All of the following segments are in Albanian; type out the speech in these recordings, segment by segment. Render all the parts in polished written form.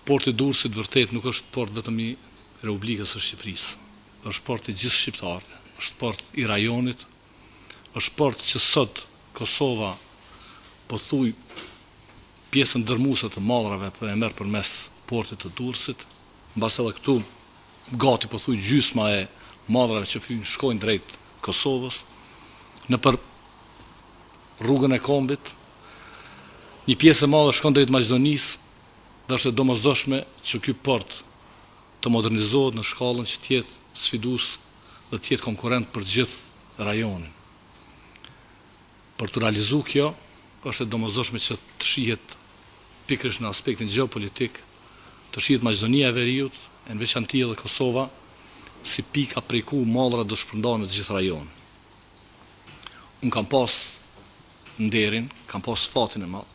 Porti i Durrësit vërtet nuk është port vetëm i Republikës së Shqipërisë. Është port i gjithë shqiptarëve, është port i rajonit, është port që sot Kosova po thuj pjesën dërmuese të mallrave po e merr përmes portit të Durrësit, mbas edhe këtu gati po thuj gjysma e mallrave që shkojnë drejt Kosovës, nëpër rrugën e Kombit, një pjesë e madhe shkon drejt Maqedonisë, dhe është e domosdoshme që ky port të modernizohet në shkallën që të jetë sfidues dhe të jetë konkurrent për gjithë rajonin. Për të realizuar kjo, është e domosdoshme që të shihet pikërisht në aspektin gjeopolitik, të shihet Maqedonia e Veriut, në veçanti edhe Kosova, si pika prej ku mallrat do shpërndahen në të gjithë rajonin. Unë kam pas nderin, kam pas fatin e madh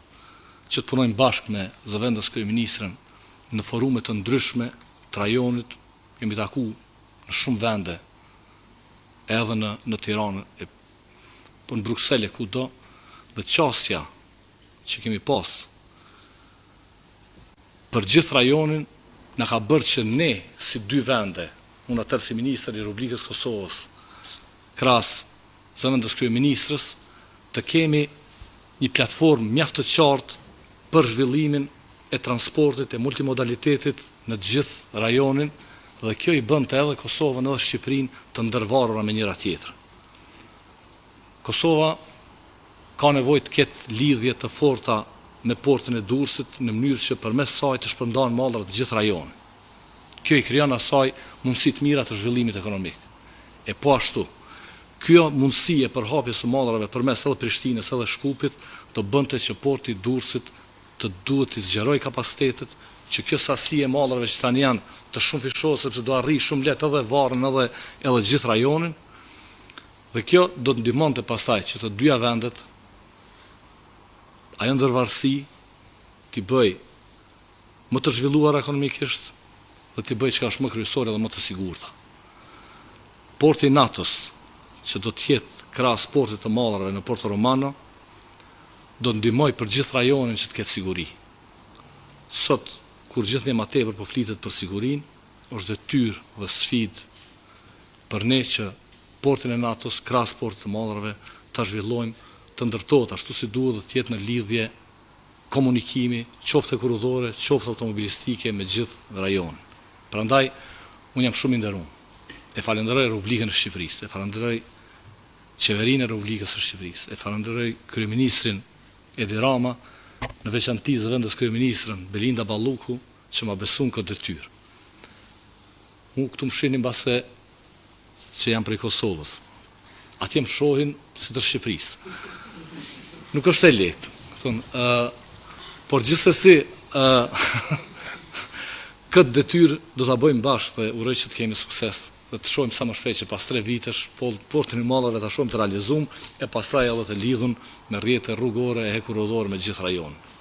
që të punojmë bashkë me zëvendës kryeministrën në forume të ndryshme të rajonit, kemi taku në shumë vende, edhe në Tiranë, po në Bruksele kudo, dhe qasja që kemi pas për gjithë rajonin na ka bërë që ne si dy vende, unë atëherë si ministër i Republikës Kosovës, krahas zëvendës kryeministrës, të kemi një platformë mjaft të qartë për zhvillimin e transportit, e multimodalitetit në gjithë rajonin, dhe kjo i bën të edhe Kosovën edhe Shqipërinë të ndërvarura me njëra tjetrën. Kosova ka nevojë të ketë lidhje të forta me portin e Durrësit në mënyrë që përmes saj të shpërndahen mallrat të gjithë rajonin. Kjo i krijon asaj mundësi të mira të zhvillimit ekonomik. E po ashtu, kjo mundësi e përhapjes së mallrave përmes edhe Prishtinës edhe Shkupit do bënte që porti i Durrësit të duhet të zgjeroj kapacitetet, që kjo sasi e mallrave që tani janë të shumë fishohet sepse do arrijë shumë lehtë edhe Varrën edhe gjithë rajonin. Dhe kjo do të ndihmonte pastaj që të dyja vendet ajo ndërvarësi t'i bëj më të zhvilluar ekonomikisht dhe t'i bëj çka është më kryesore dhe më të sigurta. Porti i NATO-s, që do të jetë krahas portit të mallrave në Porto Romano, do të ndihmoj për gjithë rajonin që të ketë siguri. Sot, kur gjithë më tepër po flitet për sigurinë, është detyrë dhe sfidë për ne që portin e NATO-s, krahas portit të mallrave, ta zhvillojmë, të ndërtohet ashtu si duhet dhe të jetë në lidhje komunikimi, qoftë kurrëdore, qoftë automobilistike me gjithë rajonin. Prandaj, unë jam shumë i nderuar. E falenderoj Republikën e Shqipërisë, e falenderoj Qeverinë e Republikës së Shqipërisë, e falenderoj kryeministrin Edi Rama, në veçanti zëvendës kryeministrën Belinda Balluku, që ma besun këtë detyrë. Unë këtu më shihni mbase që jam prej Kosovës. Atje më shohin si të Shqipërisë. Nuk është e lehtë. Por gjithsesi këtë detyrë do ta bëjmë bashkë dhe uroj që të kemi sukses dhe të shohim sa më shpejt që pas 3 vitesh portin e mallrave ta shohim të realizuar e pastaj edhe të lidhun me rrjete rrugore e kurrëdore me gjithë rajonin.